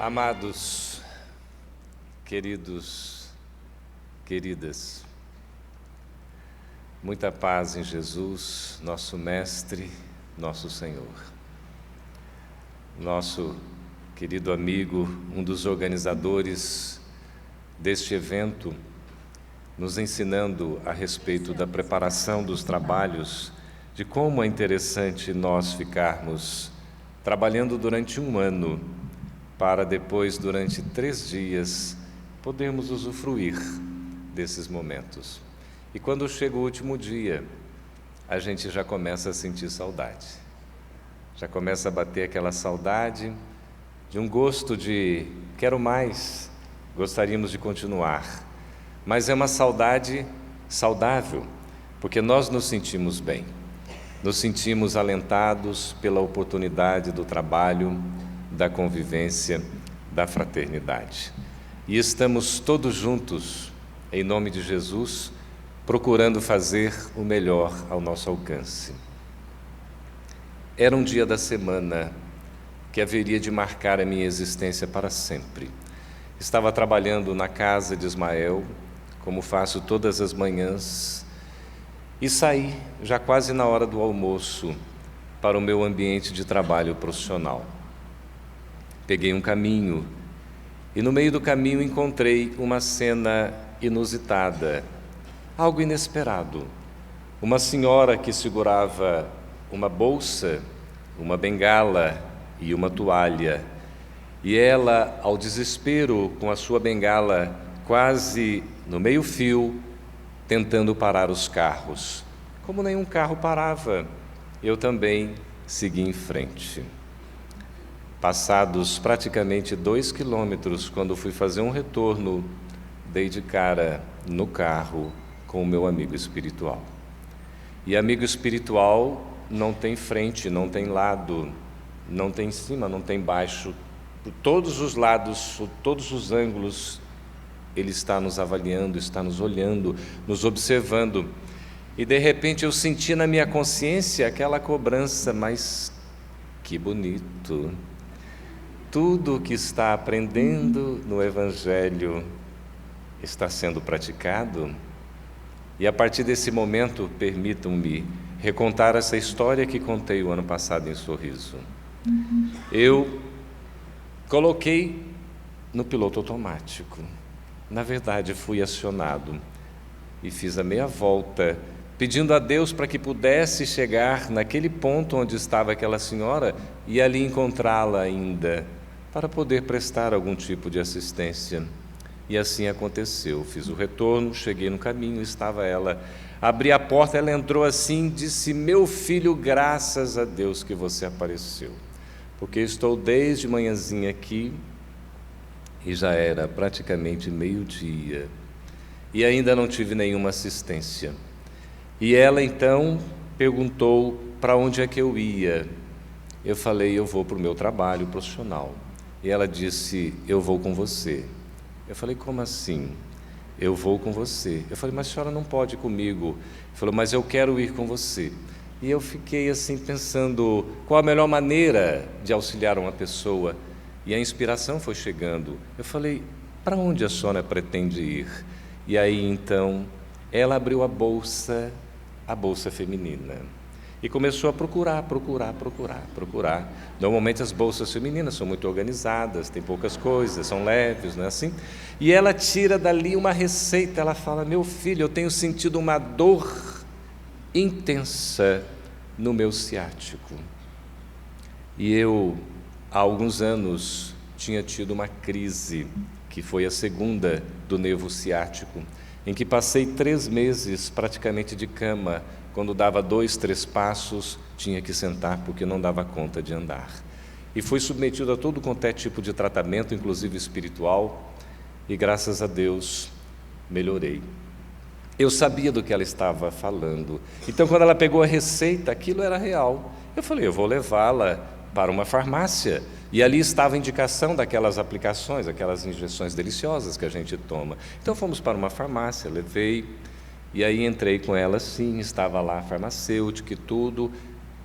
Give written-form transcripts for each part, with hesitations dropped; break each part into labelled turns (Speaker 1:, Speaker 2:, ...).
Speaker 1: Amados, queridos, queridas, muita paz em Jesus, nosso Mestre, nosso Senhor. Nosso querido amigo, um dos organizadores deste evento, nos ensinando a respeito da preparação dos trabalhos, de como é interessante nós ficarmos trabalhando durante um ano, para depois, durante 3 dias, podermos usufruir desses momentos. E quando chega o último dia, a gente já começa a sentir saudade. Já começa a bater aquela saudade de um gosto de quero mais, gostaríamos de continuar. Mas é uma saudade saudável, porque nós nos sentimos bem. Nos sentimos alentados pela oportunidade do trabalho, da convivência, da fraternidade. E estamos todos juntos, em nome de Jesus, procurando fazer o melhor ao nosso alcance. Era um dia da semana que haveria de marcar a minha existência para sempre. Estava trabalhando na casa de Ismael, como faço todas as manhãs, e saí, já quase na hora do almoço, para o meu ambiente de trabalho profissional. Peguei um caminho e no meio do caminho encontrei uma cena inusitada, algo inesperado. Uma senhora que segurava uma bolsa, uma bengala e uma toalha. E ela, ao desespero, com a sua bengala quase no meio-fio, tentando parar os carros. Como nenhum carro parava, eu também segui em frente. Passados praticamente 2 quilômetros, quando fui fazer um retorno, dei de cara no carro com o meu amigo espiritual. E amigo espiritual não tem frente, não tem lado, não tem cima, não tem baixo. Por todos os lados, por todos os ângulos, ele está nos avaliando, está nos olhando, nos observando. E de repente eu senti na minha consciência aquela cobrança, mas que bonito! Tudo o que está aprendendo no Evangelho está sendo praticado. E a partir desse momento, permitam-me recontar essa história que contei o ano passado em Sorriso. Eu coloquei no piloto automático. Na verdade, fui acionado e fiz a meia volta, pedindo a Deus para que pudesse chegar naquele ponto onde estava aquela senhora e ali encontrá-la ainda, para poder prestar algum tipo de assistência. E assim aconteceu. Fiz o retorno, cheguei no caminho, estava ela. Abri a porta, ela entrou assim, disse: meu filho, graças a Deus que você apareceu, porque estou desde manhãzinha aqui e já era praticamente meio-dia e ainda não tive nenhuma assistência. E ela então perguntou para onde é que eu ia. Eu falei: eu vou para o meu trabalho profissional. E ela disse: eu vou com você. Eu falei: como assim? Eu vou com você. Eu falei: mas a senhora não pode ir comigo. Ele falou: mas eu quero ir com você. E eu fiquei assim pensando qual a melhor maneira de auxiliar uma pessoa. E a inspiração foi chegando. Eu falei: para onde a senhora pretende ir? E aí então ela abriu a bolsa feminina. E começou a procurar. Normalmente as bolsas femininas são muito organizadas, tem poucas coisas, são leves, não é assim? E ela tira dali uma receita, ela fala: meu filho, eu tenho sentido uma dor intensa no meu ciático. E eu, há alguns anos, tinha tido uma crise, que foi a segunda do nervo ciático, em que passei 3 meses praticamente de cama. Quando dava 2, 3 passos, tinha que sentar porque não dava conta de andar. E fui submetido a todo quanto é tipo de tratamento, inclusive espiritual, e graças a Deus melhorei. Eu sabia do que ela estava falando. Então, quando ela pegou a receita, aquilo era real. Eu falei: eu vou levá-la para uma farmácia. E ali estava a indicação daquelas aplicações, aquelas injeções deliciosas que a gente toma. Então, fomos para uma farmácia, levei. E aí entrei com ela, sim, estava lá a farmacêutica e tudo.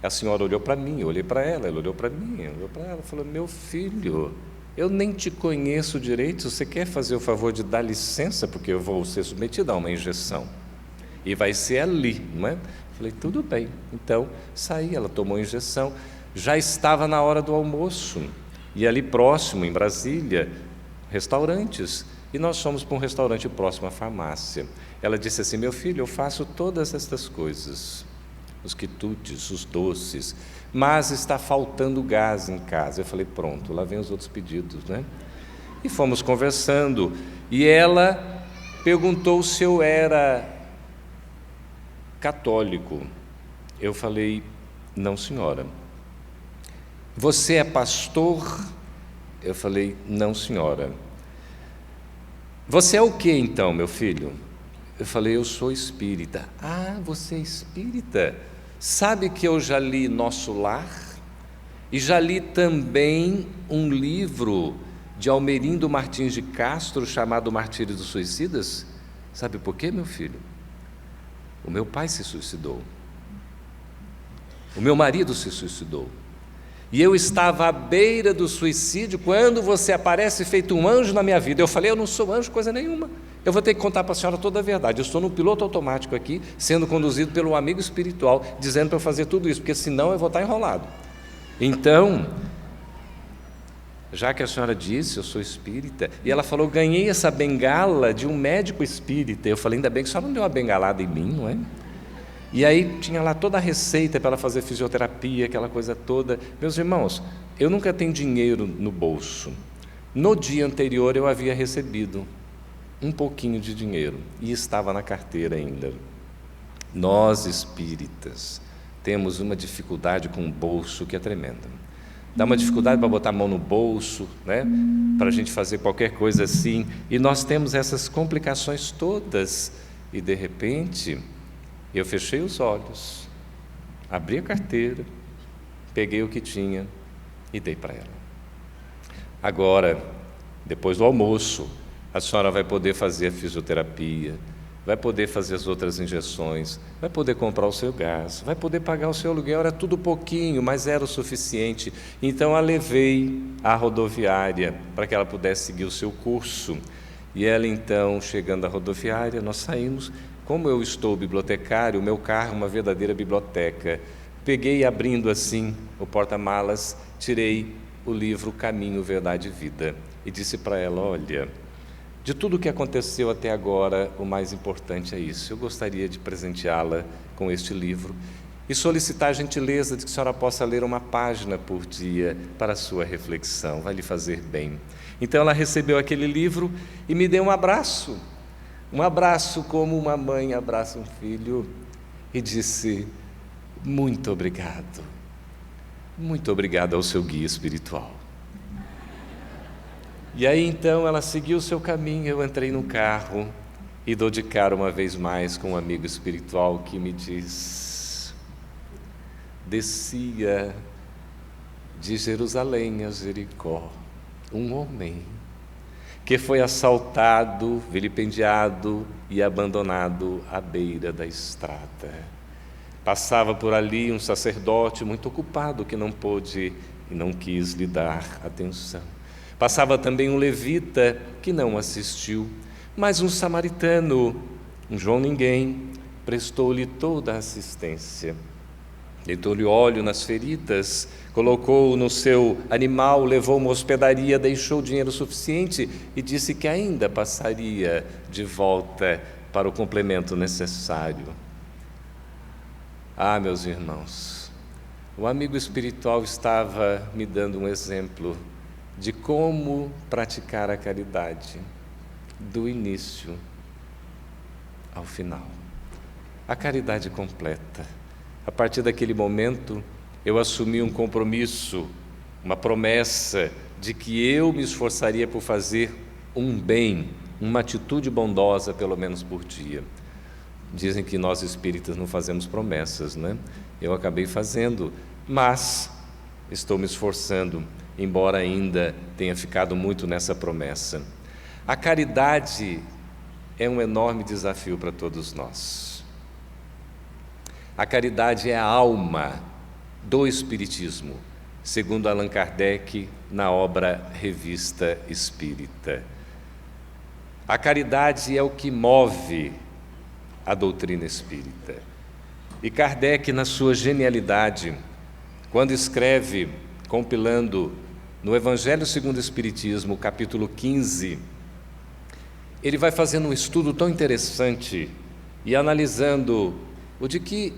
Speaker 1: A senhora olhou para mim, eu olhei para ela, ela olhou para mim, olhou para ela, falou: meu filho, eu nem te conheço direito, você quer fazer o favor de dar licença, porque eu vou ser submetido a uma injeção, e vai ser ali, não é? Falei, tudo bem. Então, saí, ela tomou a injeção, já estava na hora do almoço, e ali próximo, em Brasília, restaurantes, e nós fomos para um restaurante próximo à farmácia. Ela disse assim, meu filho, eu faço todas estas coisas, os quitutes, os doces, mas está faltando gás em casa. Eu falei, pronto, lá vem os outros pedidos, né? E fomos conversando, e ela perguntou se eu era católico. Eu falei, não, senhora. Você é pastor? Eu falei, não, senhora. Você é o que então, meu filho? Eu falei, eu sou espírita. Ah, você é espírita? Sabe que eu já li Nosso Lar? E já li também um livro de Almerindo Martins de Castro chamado Martírio dos Suicidas? Sabe por quê, meu filho? O meu pai se suicidou. O meu marido se suicidou. E eu estava à beira do suicídio quando você aparece feito um anjo na minha vida. Eu falei, eu não sou anjo, coisa nenhuma. Eu vou ter que contar para a senhora toda a verdade. Eu estou no piloto automático aqui, sendo conduzido pelo amigo espiritual, dizendo para eu fazer tudo isso, porque senão eu vou estar enrolado. Então, já que a senhora disse, eu sou espírita, e ela falou, ganhei essa bengala de um médico espírita. Eu falei, ainda bem que a senhora não deu uma bengalada em mim, não é? E aí tinha lá toda a receita para ela fazer fisioterapia, aquela coisa toda. Meus irmãos, eu nunca tenho dinheiro no bolso. No dia anterior eu havia recebido um pouquinho de dinheiro e estava na carteira ainda. Nós espíritas temos uma dificuldade com o bolso que é tremenda. Dá uma dificuldade para botar a mão no bolso, né? Para a gente fazer qualquer coisa assim. E nós temos essas complicações todas. E de repente, eu fechei os olhos, abri a carteira, peguei o que tinha e dei para ela. Agora, depois do almoço, a senhora vai poder fazer a fisioterapia, vai poder fazer as outras injeções, vai poder comprar o seu gás, vai poder pagar o seu aluguel. Era tudo pouquinho, mas era o suficiente. Então a levei à rodoviária para que ela pudesse seguir o seu curso. E ela então, chegando à rodoviária, nós saímos. Como eu estou bibliotecário, o meu carro é uma verdadeira biblioteca. Peguei, abrindo assim o porta-malas, tirei o livro Caminho, Verdade e Vida e disse para ela, olha, de tudo o que aconteceu até agora, o mais importante é isso. Eu gostaria de presenteá-la com este livro e solicitar a gentileza de que a senhora possa ler uma página por dia para a sua reflexão, vai lhe fazer bem. Então ela recebeu aquele livro e me deu um abraço como uma mãe abraça um filho e disse, muito obrigado ao seu guia espiritual. E aí então ela seguiu o seu caminho, eu entrei no carro e dou de cara uma vez mais com um amigo espiritual que me diz, descia de Jerusalém a Jericó um homem que foi assaltado, vilipendiado e abandonado à beira da estrada. Passava por ali um sacerdote muito ocupado que não pôde e não quis lhe dar atenção. Passava também um levita que não assistiu, mas um samaritano, um João Ninguém, prestou-lhe toda a assistência. Deitou-lhe óleo nas feridas, colocou no seu animal, levou uma hospedaria, deixou dinheiro suficiente e disse que ainda passaria de volta para o complemento necessário. Ah, meus irmãos, o amigo espiritual estava me dando um exemplo de como praticar a caridade, do início ao final. A caridade completa. A partir daquele momento, eu assumi um compromisso, uma promessa de que eu me esforçaria por fazer um bem, uma atitude bondosa, pelo menos por dia. Dizem que nós espíritas não fazemos promessas, né? Eu acabei fazendo, mas estou me esforçando, embora ainda tenha ficado muito nessa promessa. A caridade é um enorme desafio para todos nós. A caridade é a alma do Espiritismo. segundo Allan Kardec, na obra Revista Espírita. A caridade é o que move a doutrina espírita. E Kardec, na sua genialidade, quando escreve, compilando no Evangelho segundo o Espiritismo, capítulo 15, ele vai fazendo um estudo tão interessante e analisando o de que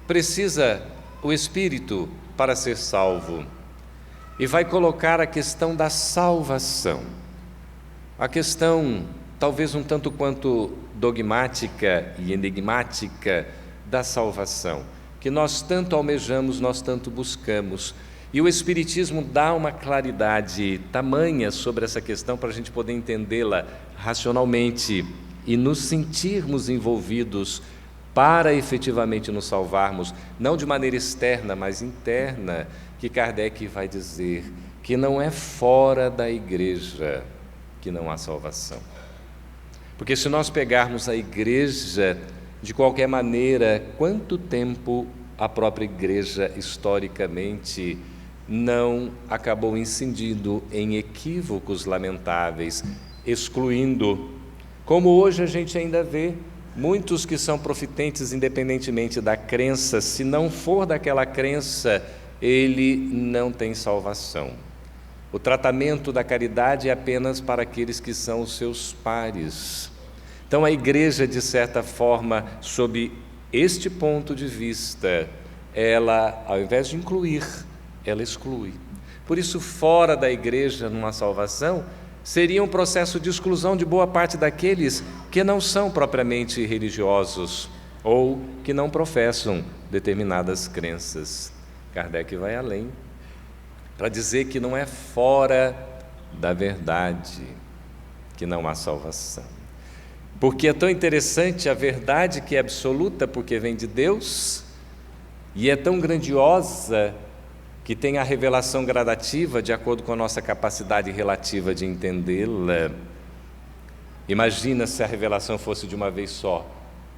Speaker 1: precisa o espírito para ser salvo. E vai colocar a questão da salvação, a questão talvez um tanto quanto dogmática e enigmática da salvação, que nós tanto almejamos, nós tanto buscamos. E o Espiritismo dá uma claridade tamanha sobre essa questão para a gente poder entendê-la racionalmente e nos sentirmos envolvidos para efetivamente nos salvarmos, não de maneira externa, mas interna, que Kardec vai dizer que não é fora da igreja que não há salvação. Porque se nós pegarmos a igreja, de qualquer maneira, quanto tempo a própria igreja, historicamente, não acabou incidindo em equívocos lamentáveis, excluindo, como hoje a gente ainda vê, muitos que são profitentes independentemente da crença, se não for daquela crença, ele não tem salvação. O tratamento da caridade é apenas para aqueles que são os seus pares. Então a igreja, de certa forma, sob este ponto de vista, ela, ao invés de incluir, ela exclui. Por isso, fora da igreja, numa salvação, seria um processo de exclusão de boa parte daqueles que não são propriamente religiosos ou que não professam determinadas crenças. Kardec vai além para dizer que não é fora da verdade que não há salvação. Porque é tão interessante a verdade que é absoluta, porque vem de Deus, e é tão grandiosa que tem a revelação gradativa de acordo com a nossa capacidade relativa de entendê-la. Imagina se a revelação fosse de uma vez só,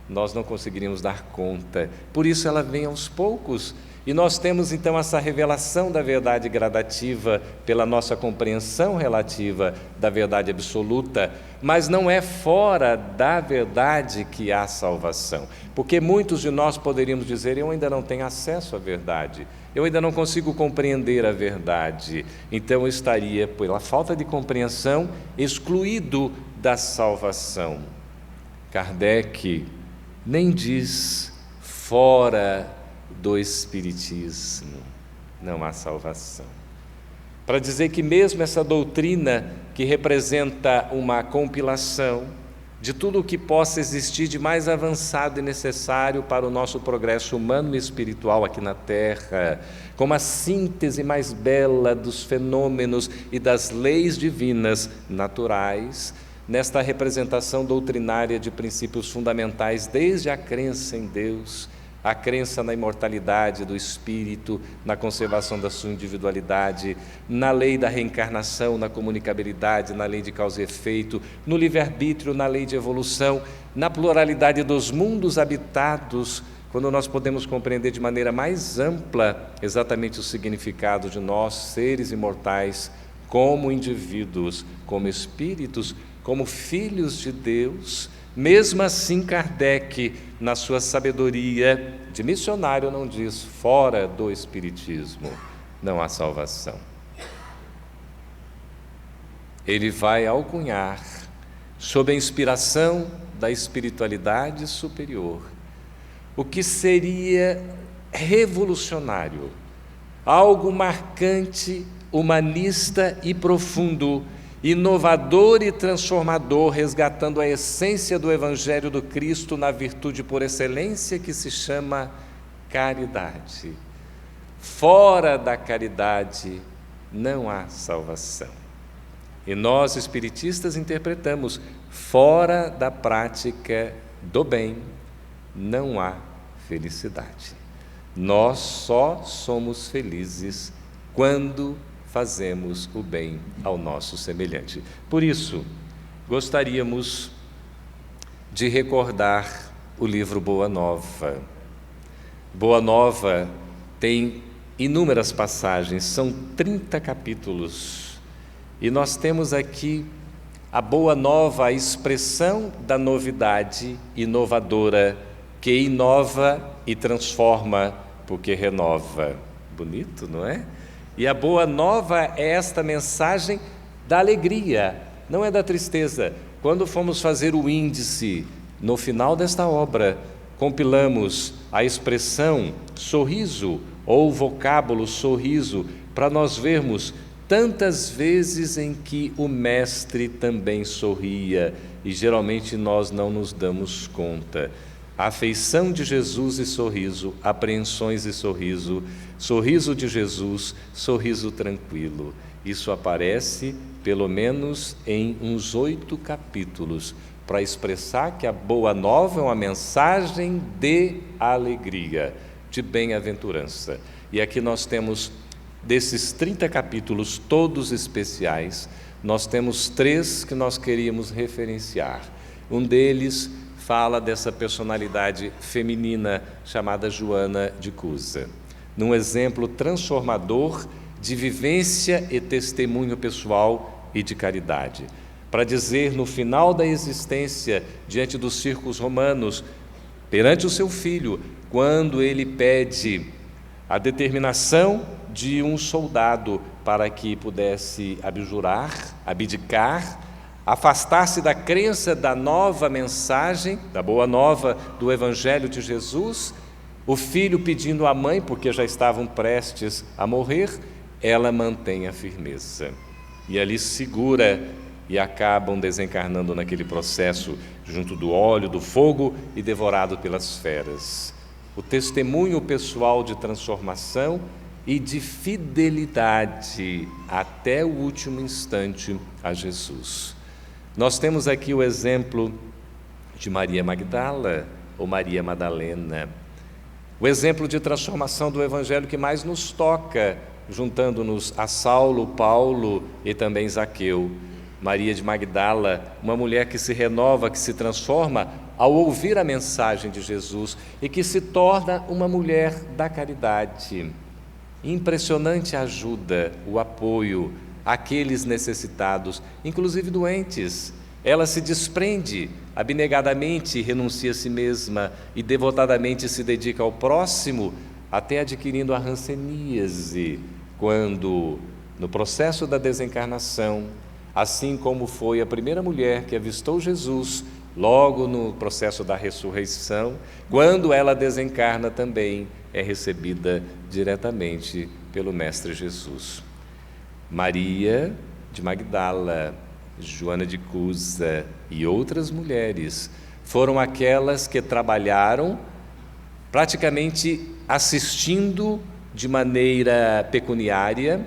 Speaker 1: nós não conseguiríamos dar conta. Por isso ela vem aos poucos, e nós temos então essa revelação da verdade gradativa pela nossa compreensão relativa da verdade absoluta, mas não é fora da verdade que há salvação, porque muitos de nós poderíamos dizer: eu ainda não tenho acesso à verdade, eu ainda não consigo compreender a verdade, então eu estaria, pela falta de compreensão, excluído da salvação. Kardec nem diz fora do Espiritismo não há salvação, para dizer que mesmo essa doutrina, que representa uma compilação de tudo o que possa existir de mais avançado e necessário para o nosso progresso humano e espiritual aqui na Terra, como a síntese mais bela dos fenômenos e das leis divinas naturais, nesta representação doutrinária de princípios fundamentais, desde a crença em Deus, a crença na imortalidade do espírito, na conservação da sua individualidade, na lei da reencarnação, na comunicabilidade, na lei de causa e efeito, no livre-arbítrio, na lei de evolução, na pluralidade dos mundos habitados, quando nós podemos compreender de maneira mais ampla exatamente o significado de nós, seres imortais, como indivíduos, como espíritos, como filhos de Deus. Mesmo assim, Kardec, na sua sabedoria de missionário, não diz fora do Espiritismo não há salvação. Ele vai alcunhar, sob a inspiração da espiritualidade superior, o que seria revolucionário, algo marcante, humanista e profundo, inovador e transformador, resgatando a essência do Evangelho do Cristo na virtude por excelência que se chama caridade. Fora da caridade não há salvação. E nós, espiritistas, interpretamos: fora da prática do bem não há felicidade. Nós só somos felizes quando fazemos o bem ao nosso semelhante. Por isso, gostaríamos de recordar o livro Boa Nova. Boa Nova tem inúmeras passagens, são 30 capítulos. E nós temos aqui a boa nova, a expressão da novidade inovadora, que inova e transforma, porque renova. Bonito, não é? E a boa nova é esta mensagem da alegria, não é da tristeza. Quando fomos fazer o índice, no final desta obra, compilamos a expressão sorriso, ou o vocábulo sorriso, para nós vermos tantas vezes em que o Mestre também sorria, e geralmente nós não nos damos conta. A afeição de Jesus e sorriso, apreensões e sorriso, sorriso de Jesus, sorriso tranquilo. Isso aparece pelo menos em uns 8 capítulos, para expressar que a boa nova é uma mensagem de alegria, de bem-aventurança. E aqui nós temos, desses 30 capítulos, todos especiais, nós temos 3 que nós queríamos referenciar. Um deles fala dessa personalidade feminina chamada Joana de Cusa, num exemplo transformador de vivência e testemunho pessoal e de caridade, para dizer no final da existência, diante dos circos romanos, perante o seu filho, quando ele pede a determinação de um soldado para que pudesse abdicar, afastar-se da crença da nova mensagem, da boa nova do Evangelho de Jesus, o filho pedindo à mãe, porque já estavam prestes a morrer, ela mantém a firmeza. E ali segura e acabam desencarnando naquele processo, junto do óleo, do fogo e devorado pelas feras. O testemunho pessoal de transformação e de fidelidade até o último instante a Jesus. Nós temos aqui o exemplo de Maria Magdala ou Maria Madalena, o exemplo de transformação do Evangelho que mais nos toca, juntando-nos a Saulo, Paulo e também Zaqueu. Maria de Magdala, uma mulher que se renova, que se transforma ao ouvir a mensagem de Jesus e que se torna uma mulher da caridade. Impressionante a ajuda, o apoio àqueles necessitados, inclusive doentes. Ela se desprende abnegadamente, renuncia a si mesma e devotadamente se dedica ao próximo, até adquirindo a hanseníase, quando, no processo da desencarnação, assim como foi a primeira mulher que avistou Jesus, logo no processo da ressurreição, quando ela desencarna também é recebida diretamente pelo Mestre Jesus. Maria de Magdala, Joana de Cusa e outras mulheres foram aquelas que trabalharam praticamente assistindo de maneira pecuniária,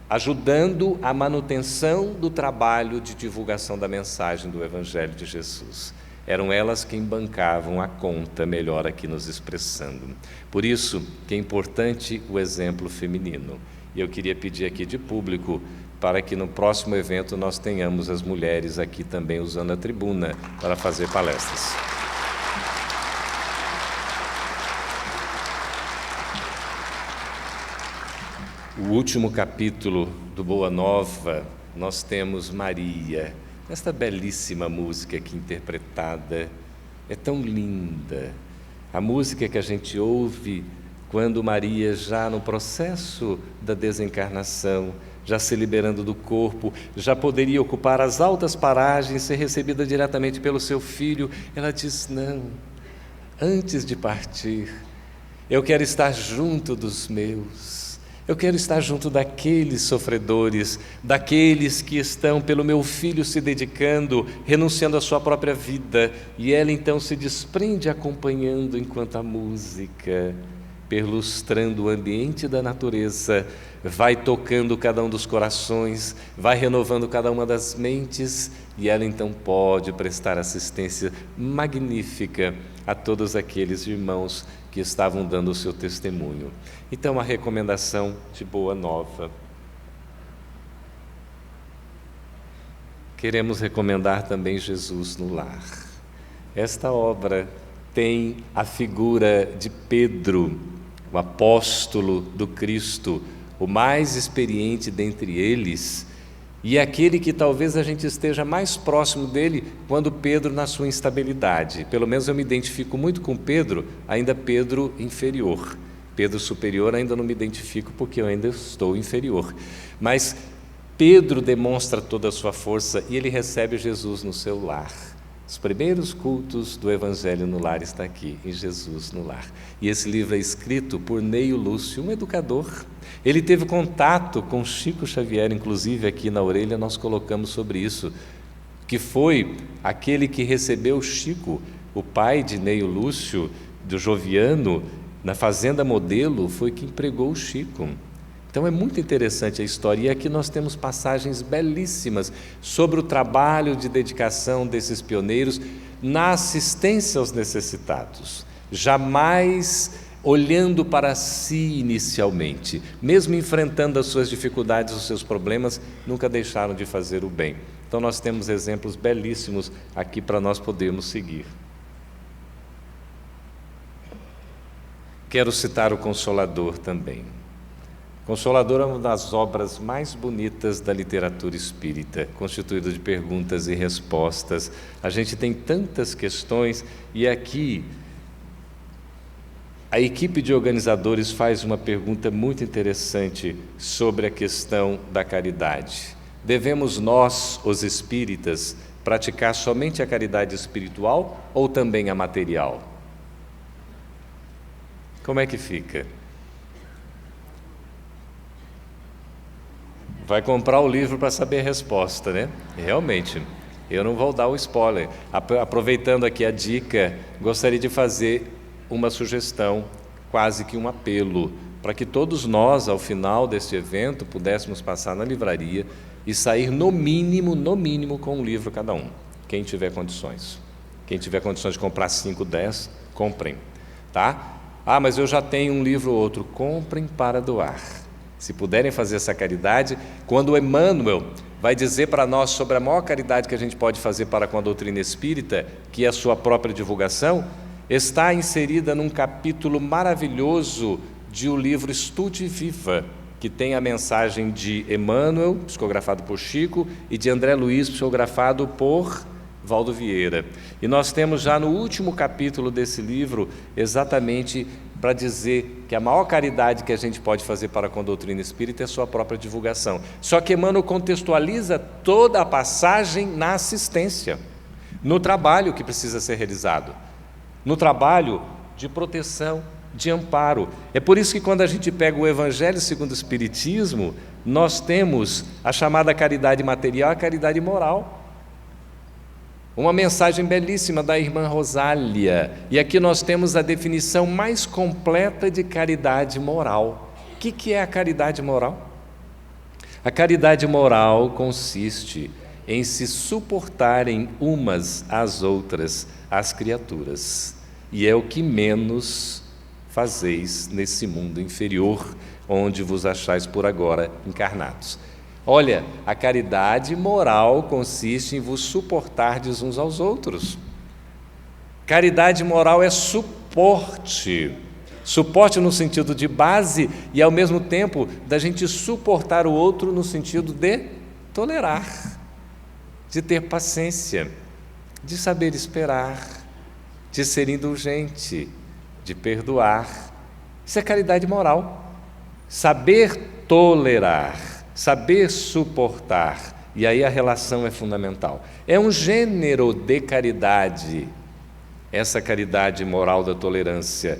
Speaker 1: ajudando a manutenção do trabalho de divulgação da mensagem do Evangelho de Jesus. Eram elas quem bancavam a conta, melhor aqui nos expressando. Por isso que é importante o exemplo feminino. E eu queria pedir aqui de público para que no próximo evento nós tenhamos as mulheres aqui também usando a tribuna para fazer palestras. O último capítulo do Boa Nova, nós temos Maria, esta belíssima música aqui interpretada, é tão linda. A música que a gente ouve quando Maria, já no processo da desencarnação, já se liberando do corpo, já poderia ocupar as altas paragens, ser recebida diretamente pelo seu filho, ela diz: não, antes de partir, eu quero estar junto dos meus. Eu quero estar junto daqueles sofredores, daqueles que estão pelo meu filho se dedicando, renunciando à sua própria vida. E ela então se desprende acompanhando enquanto a música, perlustrando o ambiente da natureza, vai tocando cada um dos corações, vai renovando cada uma das mentes, e ela então pode prestar assistência magnífica a todos aqueles irmãos que estavam dando o seu testemunho. Então, a recomendação de Boa Nova. Queremos recomendar também Jesus no Lar. Esta obra tem a figura de Pedro, o apóstolo do Cristo, o mais experiente dentre eles, e aquele que talvez a gente esteja mais próximo dele quando Pedro na sua instabilidade. Pelo menos eu me identifico muito com Pedro, ainda Pedro inferior. Pedro superior ainda não me identifico porque eu ainda estou inferior. Mas Pedro demonstra toda a sua força e ele recebe Jesus no seu lar. Os primeiros cultos do Evangelho no Lar está aqui, em Jesus no Lar. E esse livro é escrito por Neio Lúcio, um educador. Ele teve contato com Chico Xavier, inclusive aqui na orelha nós colocamos sobre isso, que foi aquele que recebeu Chico, o pai de Neio Lúcio, do Joviano, na Fazenda Modelo, foi quem pregou o Chico. Então é muito interessante a história, e aqui nós temos passagens belíssimas sobre o trabalho de dedicação desses pioneiros na assistência aos necessitados, jamais olhando para si inicialmente, mesmo enfrentando as suas dificuldades, os seus problemas, nunca deixaram de fazer o bem. Então nós temos exemplos belíssimos aqui para nós podermos seguir. Quero citar o Consolador também. Consolador é uma das obras mais bonitas da literatura espírita, constituída de perguntas e respostas. A gente tem tantas questões e aqui a equipe de organizadores faz uma pergunta muito interessante sobre a questão da caridade. Devemos nós, os espíritas, praticar somente a caridade espiritual ou também a material? Como é que fica? Vai comprar o livro para saber a resposta, né? Realmente, eu não vou dar o spoiler. Aproveitando aqui a dica, gostaria de fazer uma sugestão, quase que um apelo, para que todos nós, ao final deste evento, pudéssemos passar na livraria e sair no mínimo, com um livro cada um. Quem tiver condições. Quem tiver condições de comprar 5, 10, comprem, tá? Ah, mas eu já tenho um livro ou outro. Comprem para doar. Se puderem fazer essa caridade, quando o Emmanuel vai dizer para nós sobre a maior caridade que a gente pode fazer para com a doutrina espírita, que é a sua própria divulgação, está inserida num capítulo maravilhoso de o livro Estude Viva, que tem a mensagem de Emmanuel, psicografado por Chico, e de André Luiz, psicografado por Valdo Vieira. E nós temos já no último capítulo desse livro exatamente para dizer que a maior caridade que a gente pode fazer para com a doutrina espírita é a sua própria divulgação. Só que Emmanuel contextualiza toda a passagem na assistência, no trabalho que precisa ser realizado, no trabalho de proteção, de amparo. É por isso que quando a gente pega o Evangelho segundo o Espiritismo, nós temos a chamada caridade material e a caridade moral. Uma mensagem belíssima da irmã Rosália. E aqui nós temos a definição mais completa de caridade moral. O que é a caridade moral? A caridade moral consiste em se suportarem umas às outras, as criaturas. E é o que menos fazeis nesse mundo inferior, onde vos achais por agora encarnados. Olha, a caridade moral consiste em vos suportardes uns aos outros. Caridade moral é suporte. Suporte no sentido de base e, ao mesmo tempo, da gente suportar o outro no sentido de tolerar, de ter paciência, de saber esperar, de ser indulgente, de perdoar. Isso é caridade moral. Saber tolerar, saber suportar, e aí a relação é fundamental. É um gênero de caridade, essa caridade moral da tolerância.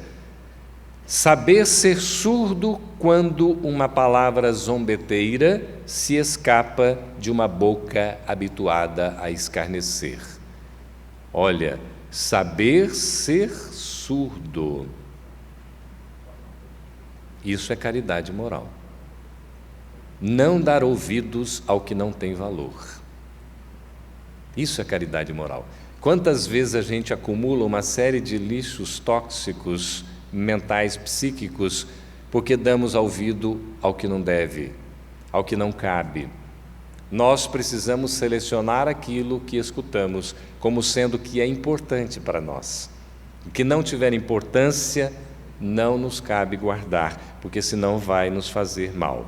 Speaker 1: Saber ser surdo quando uma palavra zombeteira se escapa de uma boca habituada a escarnecer. Olha, saber ser surdo. Isso é caridade moral. Não dar ouvidos ao que não tem valor. Isso é caridade moral. Quantas vezes a gente acumula uma série de lixos tóxicos, mentais, psíquicos, porque damos ouvido ao que não deve, ao que não cabe. Nós precisamos selecionar aquilo que escutamos como sendo que é importante para nós. O que não tiver importância, não nos cabe guardar, porque senão vai nos fazer mal.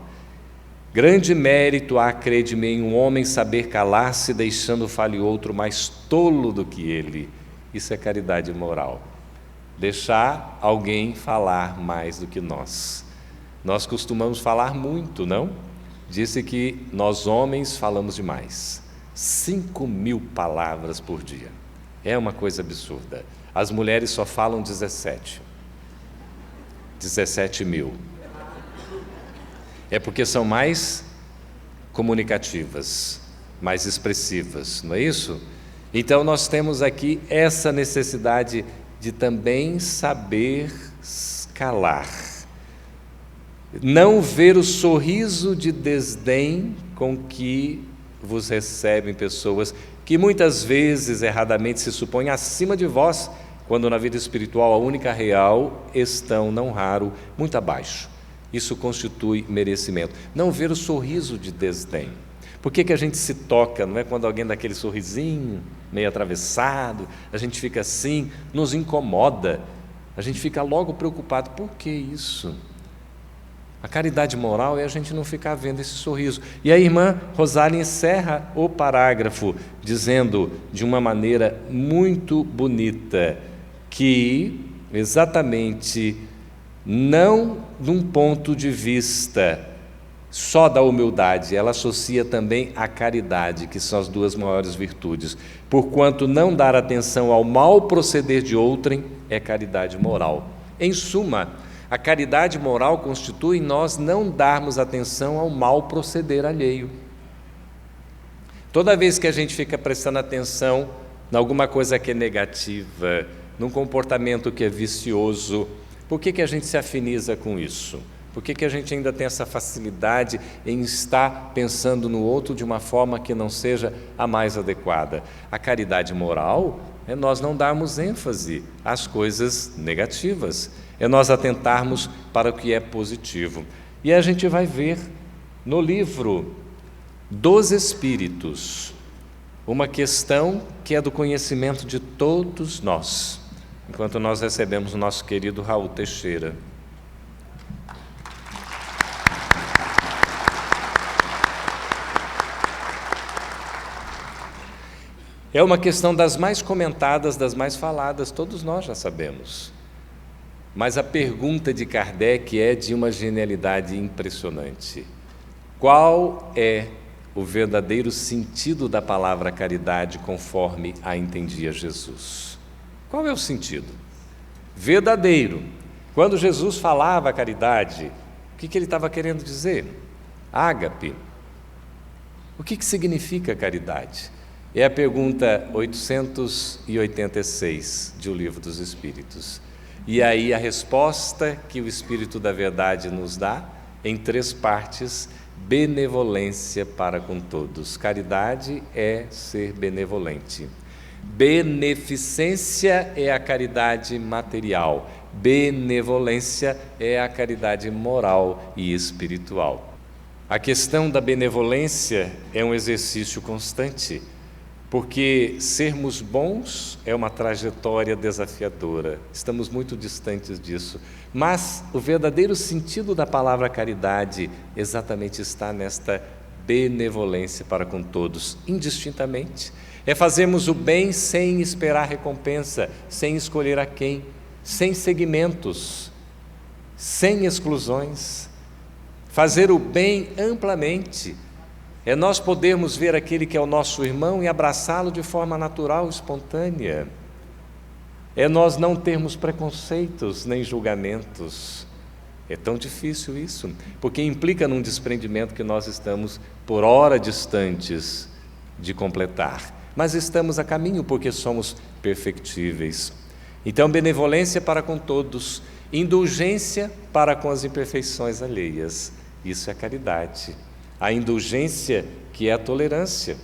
Speaker 1: Grande mérito há, crede-me, em um homem saber calar-se, deixando fale outro mais tolo do que ele. Isso é caridade moral. Deixar alguém falar mais do que nós. Nós costumamos falar muito, não? Disse que nós homens falamos demais. 5.000 palavras por dia. É uma coisa absurda. As mulheres só falam 17. 17.000. É porque são mais comunicativas, mais expressivas, não é isso? Então nós temos aqui essa necessidade de também saber calar. Não ver o sorriso de desdém com que vos recebem pessoas que muitas vezes erradamente se supõem acima de vós, quando na vida espiritual a única real estão, não raro, muito abaixo. Isso constitui merecimento. Não ver o sorriso de desdém. Por que a gente se toca, não é? Quando alguém dá aquele sorrisinho meio atravessado, a gente fica assim, nos incomoda, a gente fica logo preocupado. Por que isso? A caridade moral é a gente não ficar vendo esse sorriso. E a irmã Rosália encerra o parágrafo dizendo de uma maneira muito bonita que exatamente não num ponto de vista só da humildade, ela associa também a caridade, que são as duas maiores virtudes. Porquanto não dar atenção ao mau proceder de outrem é caridade moral. Em suma, a caridade moral constitui nós não darmos atenção ao mau proceder alheio. Toda vez que a gente fica prestando atenção em alguma coisa que é negativa, num comportamento que é vicioso, por que a gente se afiniza com isso? Por que a gente ainda tem essa facilidade em estar pensando no outro de uma forma que não seja a mais adequada? A caridade moral é nós não darmos ênfase às coisas negativas, é nós atentarmos para o que é positivo. E a gente vai ver no livro dos Espíritos uma questão que é do conhecimento de todos nós, enquanto nós recebemos o nosso querido Raul Teixeira. É uma questão das mais comentadas, das mais faladas, todos nós já sabemos. Mas a pergunta de Kardec é de uma genialidade impressionante. Qual é o verdadeiro sentido da palavra caridade conforme a entendia Jesus? Qual é o sentido? Verdadeiro. Quando Jesus falava caridade, o que ele estava querendo dizer? Ágape. O que significa caridade? É a pergunta 886 de O Livro dos Espíritos. E aí a resposta que o Espírito da Verdade nos dá, em 3 partes: benevolência para com todos. Caridade é ser benevolente. Beneficência é a caridade material. Benevolência é a caridade moral e espiritual. A questão da benevolência é um exercício constante, porque sermos bons é uma trajetória desafiadora, estamos muito distantes disso, mas o verdadeiro sentido da palavra caridade exatamente está nesta benevolência para com todos, indistintamente. É fazermos o bem sem esperar recompensa, sem escolher a quem, sem segmentos, sem exclusões. Fazer o bem amplamente. É nós podermos ver aquele que é o nosso irmão e abraçá-lo de forma natural, espontânea. É nós não termos preconceitos nem julgamentos. É tão difícil isso, porque implica num desprendimento que nós estamos, por hora, distantes de completar. Mas estamos a caminho, porque somos perfectíveis. Então, benevolência para com todos, indulgência para com as imperfeições alheias. Isso é caridade. A indulgência, que é a tolerância,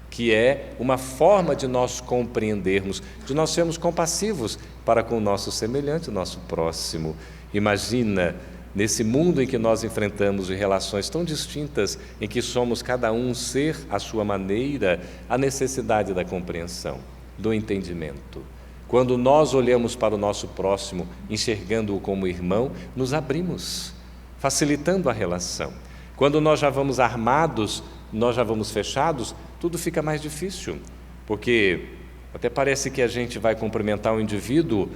Speaker 1: que é uma forma de nós compreendermos, de nós sermos compassivos para com o nosso semelhante, o nosso próximo. Imagina, nesse mundo em que nós enfrentamos de relações tão distintas, em que somos cada um ser à sua maneira, a necessidade da compreensão, do entendimento. Quando nós olhamos para o nosso próximo, enxergando-o como irmão, nos abrimos, facilitando a relação. Quando nós já vamos armados, nós já vamos fechados, tudo fica mais difícil, porque até parece que a gente vai cumprimentar um indivíduo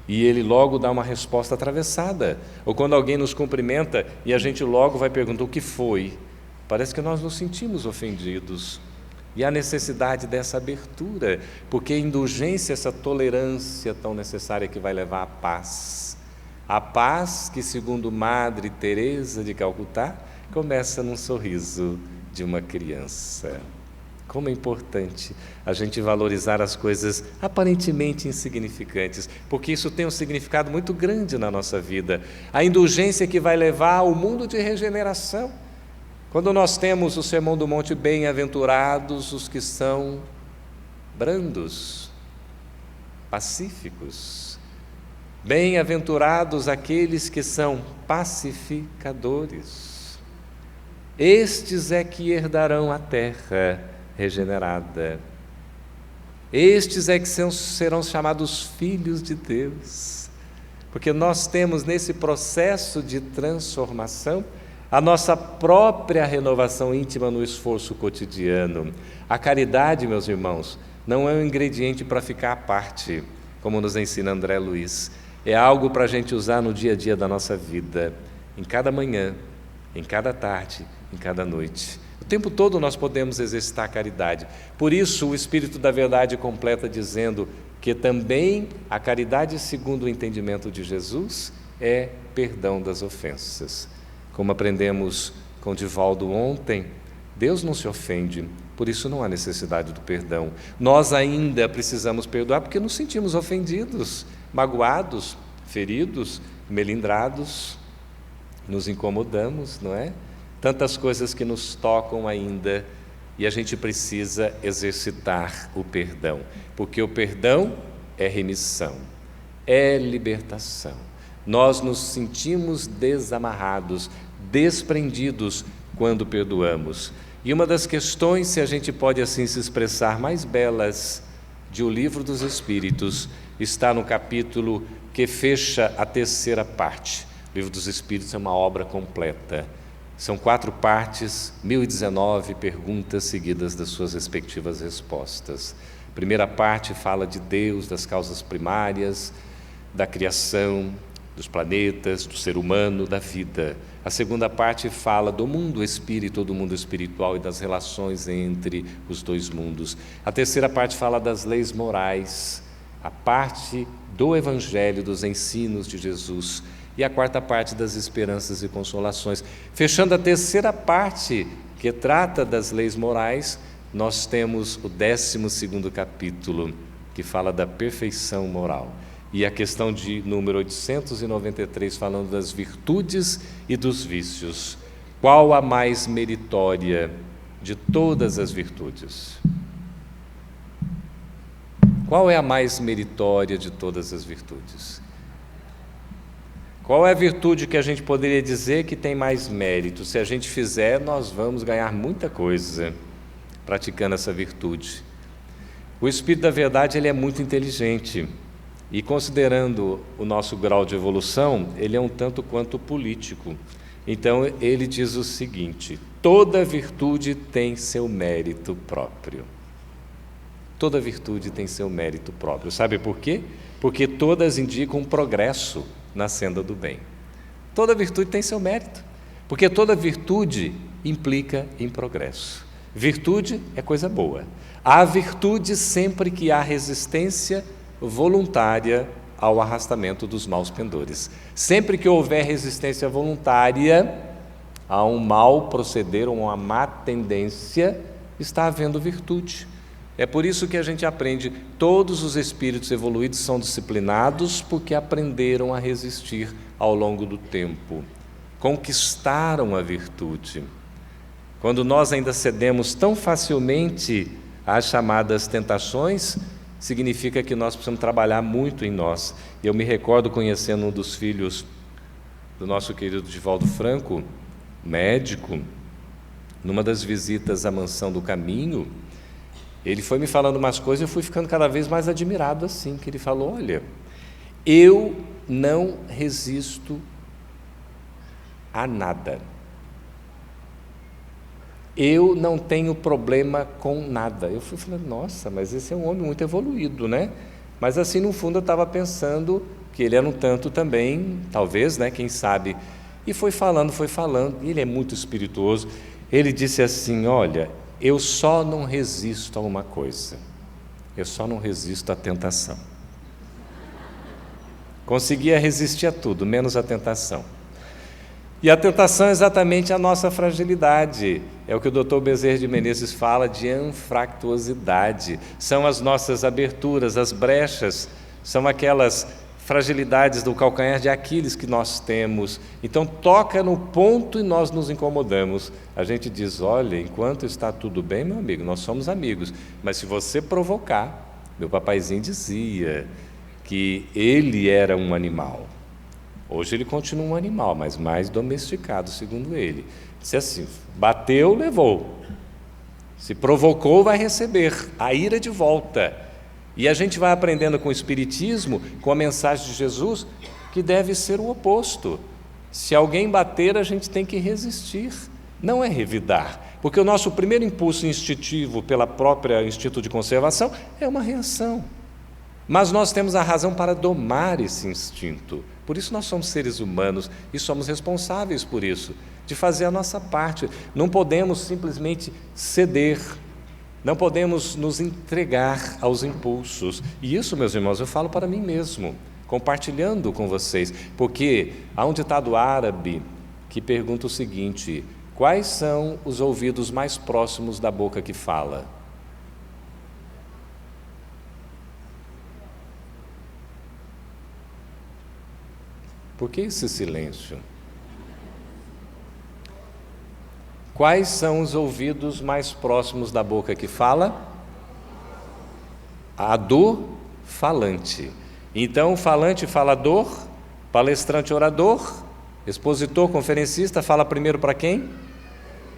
Speaker 1: e ele logo dá uma resposta atravessada. Ou quando alguém nos cumprimenta e a gente logo vai perguntar o que foi. Parece que nós nos sentimos ofendidos. E há necessidade dessa abertura, porque a indulgência, essa tolerância tão necessária que vai levar à paz. A paz que, segundo Madre Teresa de Calcutá, começa num sorriso de uma criança. Como é importante a gente valorizar as coisas aparentemente insignificantes, porque isso tem um significado muito grande na nossa vida. A indulgência que vai levar ao mundo de regeneração. Quando nós temos o Sermão do Monte, bem-aventurados os que são brandos, pacíficos. Bem-aventurados aqueles que são pacificadores. Estes é que herdarão a terra regenerada. Estes é que serão chamados filhos de Deus, porque nós temos nesse processo de transformação a nossa própria renovação íntima no esforço cotidiano. A caridade, meus irmãos, não é um ingrediente para ficar à parte, como nos ensina André Luiz. É algo para a gente usar no dia a dia da nossa vida, em cada manhã, em cada tarde, em cada noite. O tempo todo nós podemos exercitar a caridade. Por isso, o Espírito da Verdade completa dizendo que também a caridade, segundo o entendimento de Jesus, é perdão das ofensas. Como aprendemos com Divaldo ontem, Deus não se ofende, por isso não há necessidade do perdão. Nós ainda precisamos perdoar porque nos sentimos ofendidos, magoados, feridos, melindrados, nos incomodamos, não é? Tantas coisas que nos tocam ainda e a gente precisa exercitar o perdão, porque o perdão é remissão, é libertação. Nós nos sentimos desamarrados, desprendidos quando perdoamos. E uma das questões, se a gente pode assim se expressar, mais belas de O Livro dos Espíritos, está no capítulo que fecha a terceira parte. O Livro dos Espíritos é uma obra completa. São 4 partes, 1019 perguntas seguidas das suas respectivas respostas. A primeira parte fala de Deus, das causas primárias, da criação, dos planetas, do ser humano, da vida. A segunda parte fala do mundo espírito, do mundo espiritual e das relações entre os dois mundos. A terceira parte fala das leis morais, a parte do Evangelho, dos ensinos de Jesus. E a quarta parte das esperanças e consolações. Fechando a terceira parte, que trata das leis morais, nós temos o 12º capítulo, que fala da perfeição moral. E a questão de número 893, falando das virtudes e dos vícios. Qual a mais meritória de todas as virtudes? Qual é a mais meritória de todas as virtudes? Qual é a virtude que a gente poderia dizer que tem mais mérito? Se a gente fizer, nós vamos ganhar muita coisa praticando essa virtude. O Espírito da Verdade, ele é muito inteligente. E considerando o nosso grau de evolução, ele é um tanto quanto político. Então, ele diz o seguinte: toda virtude tem seu mérito próprio. Toda virtude tem seu mérito próprio. Sabe por quê? Porque todas indicam um progresso na senda do bem. Toda virtude tem seu mérito, porque toda virtude implica em progresso. Virtude é coisa boa. Há virtude sempre que há resistência voluntária ao arrastamento dos maus pendores. Sempre que houver resistência voluntária a um mau proceder ou uma má tendência, está havendo virtude. É por isso que a gente aprende, todos os espíritos evoluídos são disciplinados porque aprenderam a resistir ao longo do tempo, conquistaram a virtude. Quando nós ainda cedemos tão facilmente às chamadas tentações, significa que nós precisamos trabalhar muito em nós. Eu me recordo conhecendo um dos filhos do nosso querido Divaldo Franco, médico, numa das visitas à Mansão do Caminho, Ele foi me falando umas coisas e eu fui ficando cada vez mais admirado assim, que ele falou, olha, eu não resisto a nada. Eu não tenho problema com nada. Eu fui falando, nossa, mas esse é um homem muito evoluído, né? Mas assim, no fundo, eu estava pensando que ele era um tanto também, talvez, né? Quem sabe. E foi falando, e ele é muito espirituoso. Ele disse assim, olha, eu só não resisto a uma coisa. Eu só não resisto à tentação. Conseguia resistir a tudo, menos à tentação. E a tentação é exatamente a nossa fragilidade. É o que o Dr. Bezerra de Menezes fala de anfractuosidade. São as nossas aberturas, as brechas, são aquelas fragilidades do calcanhar de Aquiles que nós temos. Então toca no ponto e nós nos incomodamos. A gente diz, olha, enquanto está tudo bem, meu amigo, nós somos amigos. Mas se você provocar, meu papaizinho dizia que ele era um animal. Hoje ele continua um animal, mas mais domesticado, segundo ele. Disse assim, bateu, levou. Se provocou, vai receber a ira de volta. E a gente vai aprendendo com o Espiritismo, com a mensagem de Jesus, que deve ser o oposto. Se alguém bater, a gente tem que resistir, não é revidar. Porque o nosso primeiro impulso instintivo, pela própria instinto de conservação, é uma reação. Mas nós temos a razão para domar esse instinto. Por isso nós somos seres humanos e somos responsáveis por isso, de fazer a nossa parte. Não podemos simplesmente ceder, não podemos nos entregar aos impulsos. E isso, meus irmãos, eu falo para mim mesmo, compartilhando com vocês, porque há um ditado árabe que pergunta o seguinte, quais são os ouvidos mais próximos da boca que fala? Por que esse silêncio? Quais são os ouvidos mais próximos da boca que fala? A do falante. Então, falante, falador, palestrante, orador, expositor, conferencista, fala primeiro para quem?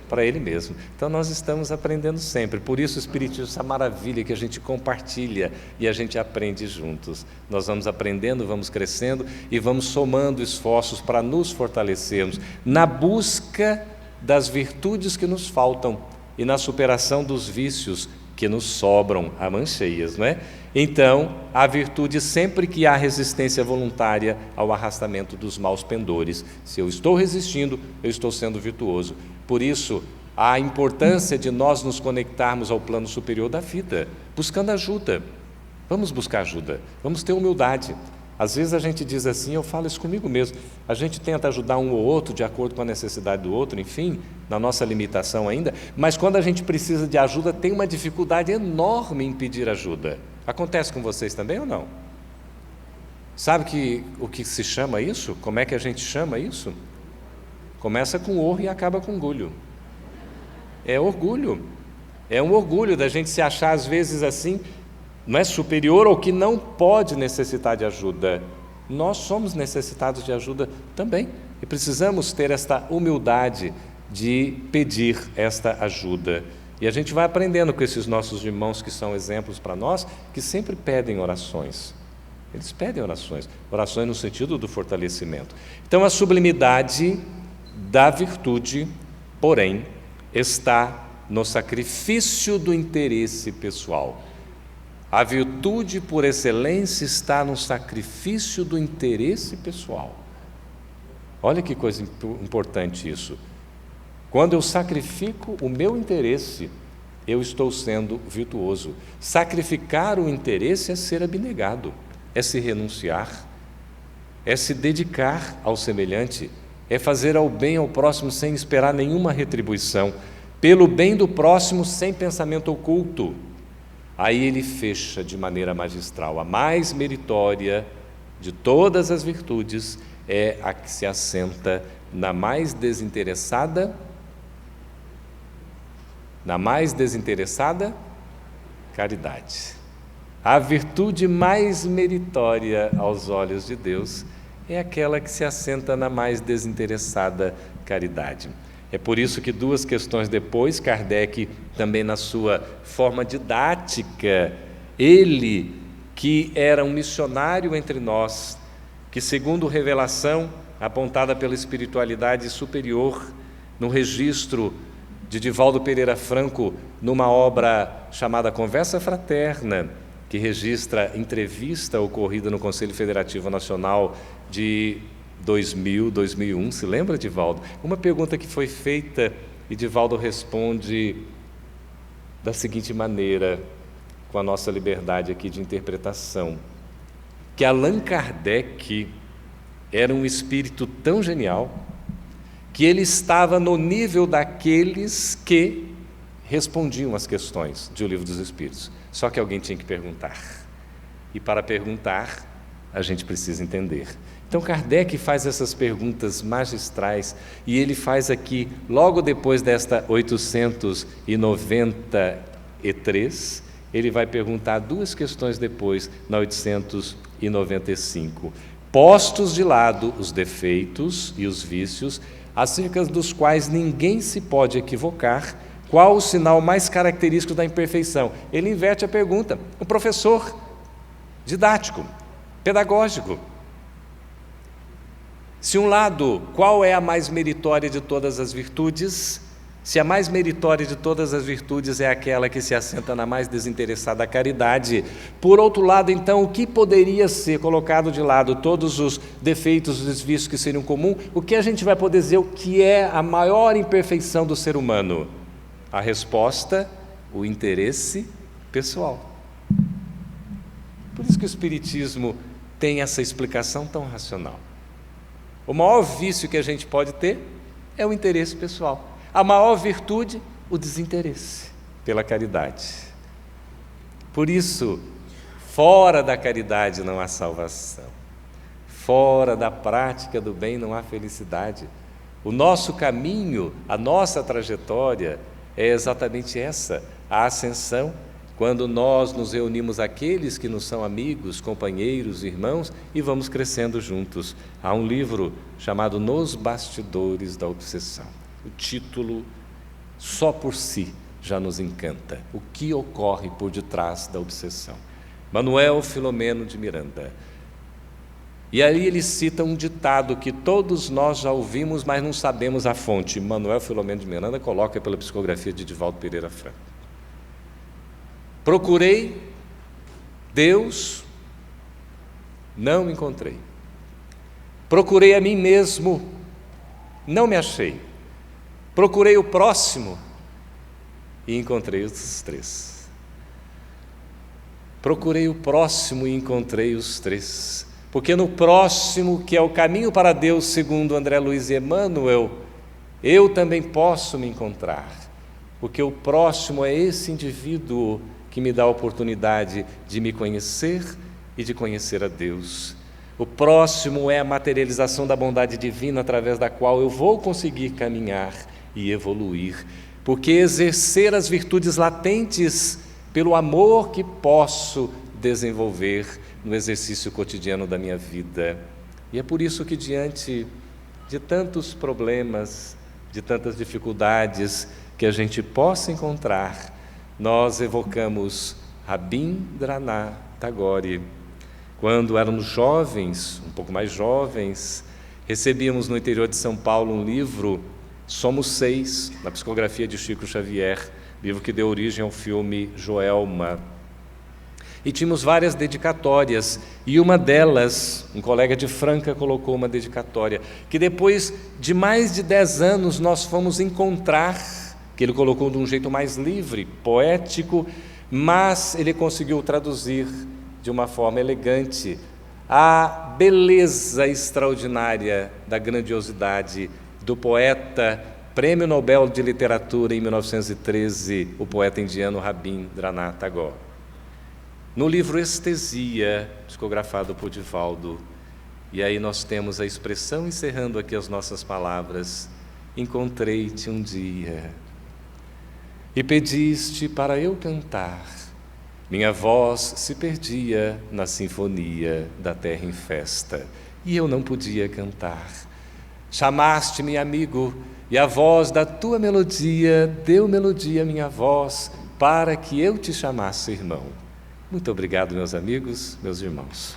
Speaker 1: Para ele mesmo. Então nós estamos aprendendo sempre, por isso o Espiritismo, essa maravilha que a gente compartilha e a gente aprende juntos. Nós vamos aprendendo, vamos crescendo e vamos somando esforços para nos fortalecermos na busca das virtudes que nos faltam e na superação dos vícios que nos sobram a mancheias, não é? Então, a virtude sempre que há resistência voluntária ao arrastamento dos maus pendores. Se eu estou resistindo, eu estou sendo virtuoso. Por isso, a importância de nós nos conectarmos ao plano superior da vida, buscando ajuda. Vamos buscar ajuda, vamos ter humildade. Às vezes a gente diz assim, eu falo isso comigo mesmo, a gente tenta ajudar um ou outro de acordo com a necessidade do outro, enfim, na nossa limitação ainda, mas quando a gente precisa de ajuda, tem uma dificuldade enorme em pedir ajuda. Acontece com vocês também ou não? Sabe o que se chama isso? Como é que a gente chama isso? Começa com or e acaba com gulho. É orgulho. É um orgulho da gente se achar às vezes assim, não é superior ou que não pode necessitar de ajuda. Nós somos necessitados de ajuda também e precisamos ter esta humildade de pedir esta ajuda. E a gente vai aprendendo com esses nossos irmãos que são exemplos para nós, que sempre pedem orações. Eles pedem orações no sentido do fortalecimento. Então a sublimidade da virtude, porém, está no sacrifício do interesse pessoal. A virtude por excelência está no sacrifício do interesse pessoal. Olha que coisa importante isso. Quando eu sacrifico o meu interesse, eu estou sendo virtuoso. Sacrificar o interesse é ser abnegado, é se renunciar, é se dedicar ao semelhante, é fazer ao bem ao próximo sem esperar nenhuma retribuição, pelo bem do próximo sem pensamento oculto. Aí ele fecha de maneira magistral. A mais meritória de todas as virtudes é a que se assenta na mais desinteressada caridade. A virtude mais meritória aos olhos de Deus é aquela que se assenta na mais desinteressada caridade. É por isso que 2 questões depois, Kardec, também na sua forma didática, ele, que era um missionário entre nós, que segundo revelação apontada pela espiritualidade superior, no registro de Divaldo Pereira Franco, numa obra chamada Conversa Fraterna, que registra entrevista ocorrida no Conselho Federativo Nacional de 2000, 2001, se lembra, Divaldo? Uma pergunta que foi feita e Divaldo responde da seguinte maneira, com a nossa liberdade aqui de interpretação, que Allan Kardec era um espírito tão genial que ele estava no nível daqueles que respondiam às questões de O Livro dos Espíritos. Só que alguém tinha que perguntar. E para perguntar, a gente precisa entender. Então Kardec faz essas perguntas magistrais e ele faz aqui, logo depois desta 893, ele vai perguntar 2 questões depois, na 895. Postos de lado os defeitos e os vícios, acerca dos quais ninguém se pode equivocar, qual o sinal mais característico da imperfeição? Ele inverte a pergunta. O professor didático, pedagógico. Se um lado, qual é a mais meritória de todas as virtudes? Se a mais meritória de todas as virtudes é aquela que se assenta na mais desinteressada caridade, por outro lado, então, o que poderia ser colocado de lado todos os defeitos, os desvios que seriam comuns, o que a gente vai poder dizer o que é a maior imperfeição do ser humano? A resposta, o interesse pessoal. Por isso que o Espiritismo tem essa explicação tão racional. O maior vício que a gente pode ter é o interesse pessoal. A maior virtude, o desinteresse pela caridade. Por isso, fora da caridade não há salvação. Fora da prática do bem não há felicidade. O nosso caminho, a nossa trajetória é exatamente essa, a ascensão, quando nós nos reunimos aqueles que nos são amigos, companheiros, irmãos, e vamos crescendo juntos. Há um livro chamado Nos Bastidores da Obsessão. O título, só por si, já nos encanta. O que ocorre por detrás da obsessão? Manuel Filomeno de Miranda. E aí ele cita um ditado que todos nós já ouvimos, mas não sabemos a fonte. Manuel Filomeno de Miranda coloca pela psicografia de Divaldo Pereira Franco. Procurei Deus, não encontrei. Procurei a mim mesmo, não me achei. Procurei o próximo e encontrei os 3. Procurei o próximo e encontrei os 3. Porque no próximo, que é o caminho para Deus, segundo André Luiz e Emmanuel, eu também posso me encontrar. Porque o próximo é esse indivíduo que me dá a oportunidade de me conhecer e de conhecer a Deus. O próximo é a materialização da bondade divina através da qual eu vou conseguir caminhar e evoluir, porque exercer as virtudes latentes pelo amor que posso desenvolver no exercício cotidiano da minha vida. E é por isso que, diante de tantos problemas, de tantas dificuldades que a gente possa encontrar, nós evocamos Rabindranath Tagore. Quando éramos jovens, um pouco mais jovens, recebíamos no interior de São Paulo um livro, Somos 6, na psicografia de Chico Xavier, livro que deu origem ao filme Joelma. E tínhamos várias dedicatórias, e uma delas, um colega de Franca colocou uma dedicatória, que depois de mais de 10 anos nós fomos encontrar, que ele colocou de um jeito mais livre, poético, mas ele conseguiu traduzir de uma forma elegante a beleza extraordinária da grandiosidade do poeta, Prêmio Nobel de Literatura em 1913, o poeta indiano Rabindranath Tagore. No livro Estesia, psicografado por Divaldo, e aí nós temos a expressão, encerrando aqui as nossas palavras: encontrei-te um dia e pediste para eu cantar, minha voz se perdia na sinfonia da terra em festa, e eu não podia cantar. Chamaste-me amigo, e a voz da tua melodia deu melodia à minha voz, para que eu te chamasse irmão. Muito obrigado, meus amigos, meus irmãos.